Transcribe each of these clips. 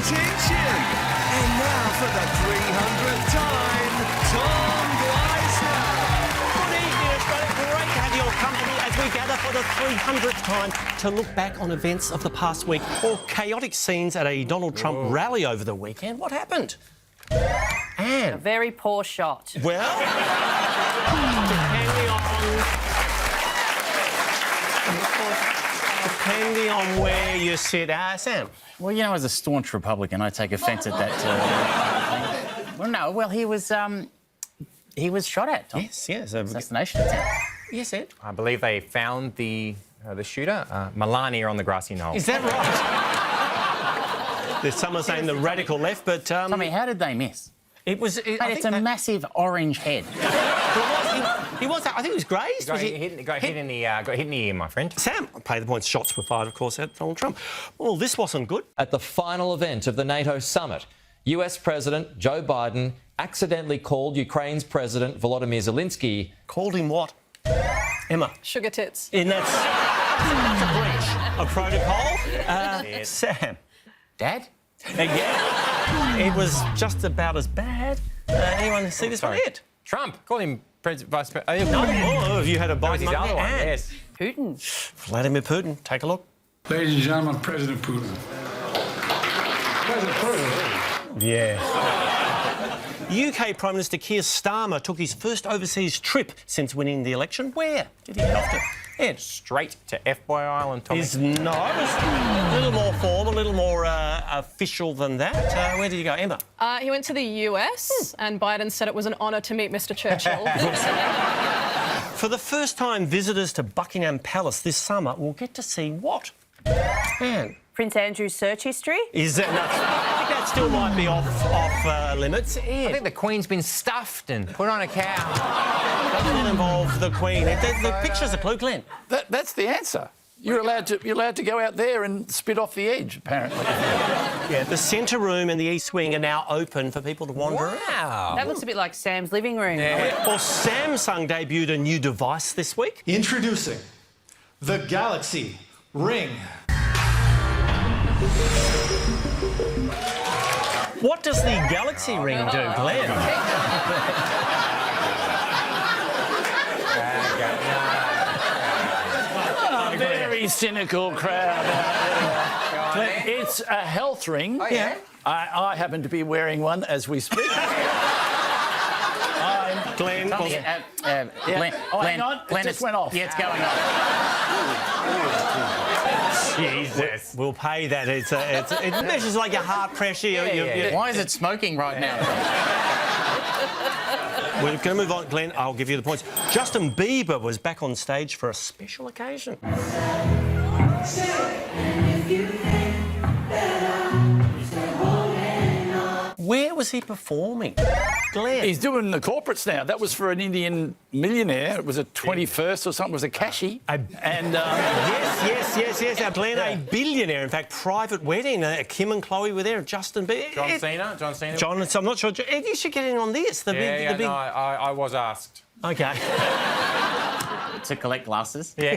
attention. And now for the 300th time, Tom Gleisner. Good evening, Australia. Great to have your company as we gather for the 300th time to look back on events of the past week or chaotic scenes at a Donald Trump rally over the weekend. What happened? A very poor shot. Well, depending on where you sit, Sam. Well, you know, as a staunch Republican, I take offence at that. Well, no. Well, he was shot at, Tom. Yes. Assassination attempt. Yes, Ed. I believe they found the shooter, Melania, on the grassy knoll. Is that right? There's someone saying the radical left, but... Tommy, how did they miss? It was... Mate, it's a massive orange head. He was... I think he was grazed. Got hit in the ear, my friend. Sam, pay the points. Shots were fired, of course, at Donald Trump. Well, this wasn't good. At the final event of the NATO summit, US President Joe Biden accidentally called Ukraine's President Volodymyr Zelensky... Called him what? Emma? Sugar tits. And that's a breach of protocol. Sam? Dad? Yeah. It was just about as bad. Anyone see this one yet? Trump. Call him Vice President. No. Oh, have you had a That was Biden his other one, ad? yes. Putin. Vladimir Putin. Take a look. Ladies and gentlemen, President Putin. President Putin. Yeah. UK Prime Minister Keir Starmer took his first overseas trip since winning the election. Where did he head off to? Ed? Straight to F-Boy Island, Tommy. It's not. It's a little more formal, a little more official than that. Where did you go, Emma? He went to the US, and Biden said it was an honour to meet Mr. Churchill. For the first time, visitors to Buckingham Palace this summer will get to see what? Anne? Prince Andrew's search history. Is that... No, I think that still might be off limits. Ed? I think the Queen's been stuffed and put on a cow. Doesn't involve the Queen. The picture's a clue, Glenn. That's the answer. You're allowed to go out there and spit off the edge, apparently. Yeah, the centre room and the east wing are now open for people to wander around. Wow. That looks a bit like Sam's living room. Well, Samsung debuted a new device this week. Introducing the Galaxy Ring. What does the Galaxy Ring do, Glenn? A very cynical crowd out there. It's a health ring. Oh, yeah? I happen to be wearing one as we speak. Glenn, Tommy, Hang on, it just went off. Yeah, it's going off. Jesus. We'll pay that. It measures like your heart pressure. Why is it smoking right now? We're going to move on, Glenn. I'll give you the points. Justin Bieber was back on stage for a special occasion. Where was he performing? Glenn? He's doing the corporates now. That was for an Indian millionaire. It was a 21st or something. It was a cashy. Yes. Now, Glenn, a billionaire, in fact, private wedding. Kim and Chloe were there. Justin Bieber. John Cena. John, I'm not sure. Ed, you should get in on this. No, I was asked. Okay. To collect glasses. Yeah.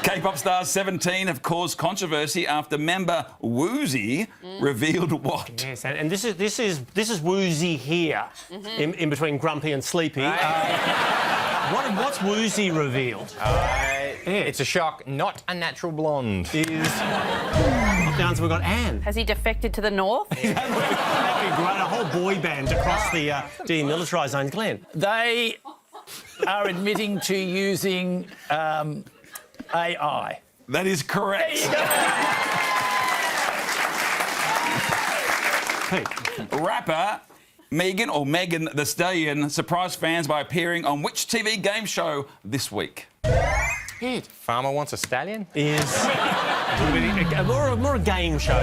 K-pop stars 17 have caused controversy after member Woozy revealed what? Yes, and this is Woozy here, in between Grumpy and Sleepy. What's Woozy revealed? It's a shock, not a natural blonde. What the answer we've got? Anne. Has he defected to the north? That'd be great. A whole boy band across the demilitarised zones. Glenn. They are admitting to using AI. That is correct. Rapper Megan Thee Stallion surprised fans by appearing on which TV game show this week? Farmer Wants a Stallion? Is more a game show.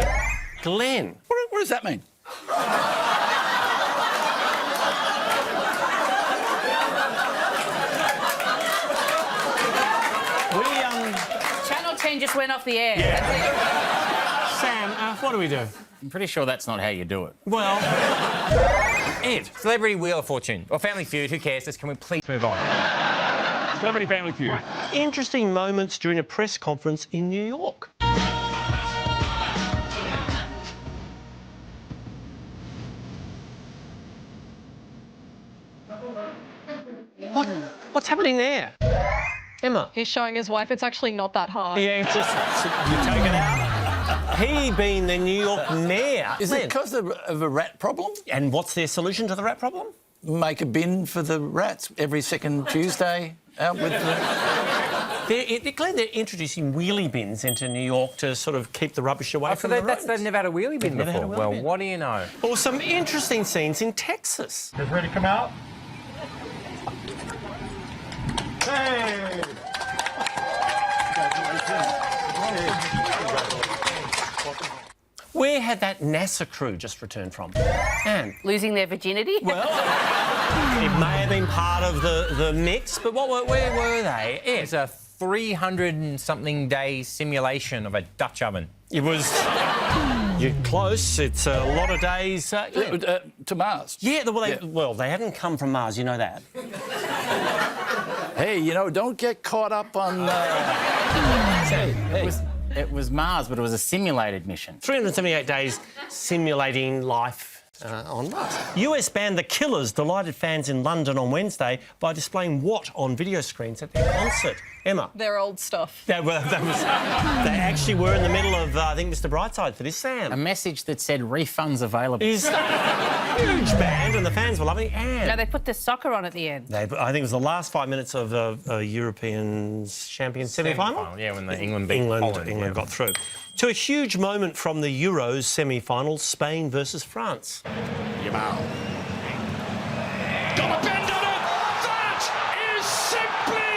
Glenn. What does that mean? Channel 10 just went off the air. Yeah. Sam, what do we do? I'm pretty sure that's not how you do it. Well... Ed, Celebrity Wheel of Fortune or Family Feud, who cares? Can we please move on? Celebrity Family Feud. Interesting moments during a press conference in New York. What's happening there? Emma? He's showing his wife it's actually not that hard. Yeah, just you take it out. He being the New York mayor. Is it because of a rat problem? And what's their solution to the rat problem? Make a bin for the rats every second Tuesday out with the... Glenn, they're introducing wheelie bins into New York to sort of keep the rubbish away from the roads. They've never had a wheelie bin before. Well, what do you know? Or some interesting scenes in Texas. Guys ready to come out? Hey! Where had that NASA crew just returned from? And Losing their virginity? well, it may have been part of the mix, but where were they? It's a 300-and-something day simulation of a Dutch oven. It was... You're close. It's a lot of days... to Mars. Yeah, well, they hadn't come from Mars, you know that. Hey, you know, don't get caught up on... It was Mars, but it was a simulated mission. 378 days simulating life on Mars. US band The Killers delighted fans in London on Wednesday by displaying what on video screens at their concert? Emma? Their old stuff. They actually were in the middle of, I think, Mr Brightside for this, Sam. A message that said refunds available. Is a huge band and the fans were loving it. And No, they put the soccer on at the end. I think it was the last 5 minutes of a European Champions semi-final. Yeah, when England beat Holland. England got through. To a huge moment from the Euros semi-final, Spain versus France. Yamal. Got a bend on it! That is simply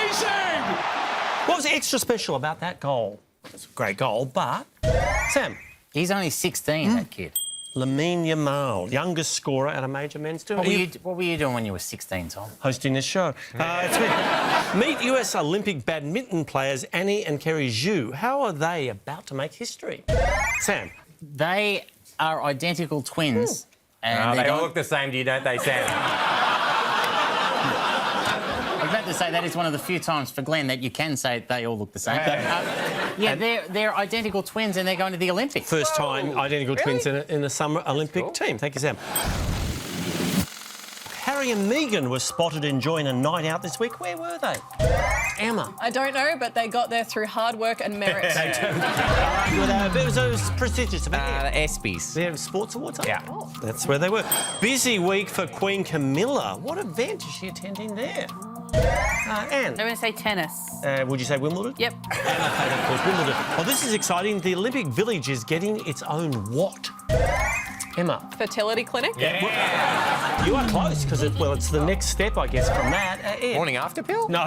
amazing! What was extra special about that goal? It's a great goal, but... Sam? He's only 16, that kid. Lamine Yamal, youngest scorer at a major men's tournament. What were you doing when you were 16, Tom? Hosting this show. Meet US Olympic badminton players Annie and Kerry Zhu. How are they about to make history? Sam? They are identical twins. And They all look the same to you, don't they, Sam? I was about to say that is one of the few times for Glenn that you can say they all look the same. Yeah, they're identical twins and they're going to the Olympics. First time identical twins in a summer Olympic team. Thank you, Sam. Harry and Meghan were spotted enjoying a night out this week. Where were they? Emma? I don't know, but they got there through hard work and merit. It was prestigious. The ESPYs. They're sports awards. Yeah. Oh, that's where they were. Busy week for Queen Camilla. What event is she attending there? Anne? I'm going to say tennis. Would you say Wimbledon? Yep. And of course, Wimbledon. Well, this is exciting. The Olympic Village is getting its own what? Emma? Fertility clinic? Yeah. You are close, because it's the next step, I guess, from that. Ed? Morning after pill? No.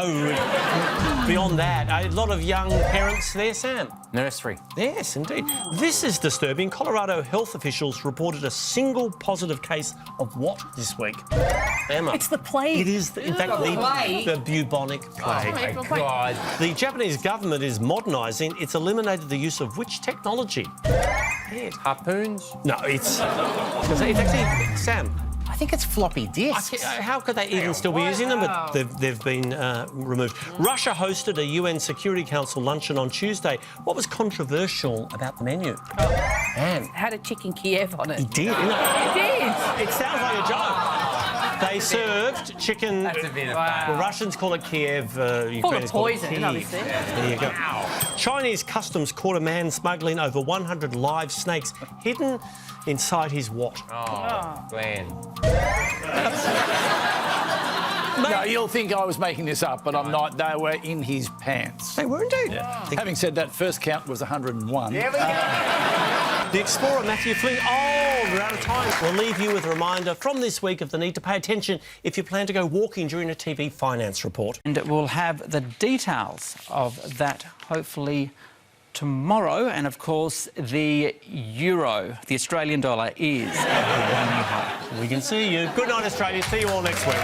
Beyond that, a lot of young parents there, Sam. Nursery. Yes, indeed. This is disturbing. Colorado health officials reported a single positive case of what this week? Emma? It's the plague. It is, in fact, the bubonic plague. Oh, my God. The Japanese government is modernising. It's eliminated the use of which technology? Ed? Harpoons? No, it's actually... Sam? I think it's floppy disks. How could they even still be using them? But they've been removed. Russia hosted a UN Security Council luncheon on Tuesday. What was controversial about the menu? It had a chicken Kiev on it. It did, didn't it? It did. It sounds like a joke. They served chicken... That's a bit of Well, Russians call it Kiev. Full of Ukrainians call it poison, Kiev. obviously. There you go. Chinese customs caught a man smuggling over 100 live snakes hidden inside his what? Oh, Glenn. No, you'll think I was making this up, but I'm not. They were in his pants. They were indeed. Having said that, first count was 101. There we go. The explorer Matthew Flynn. Oh, we're out of time. We'll leave you with a reminder from this week of the need to pay attention if you plan to go walking during a TV finance report. And we'll have the details of that hopefully tomorrow. And of course, the euro, the Australian dollar, is. We can see you. Good night, Australia. See you all next week.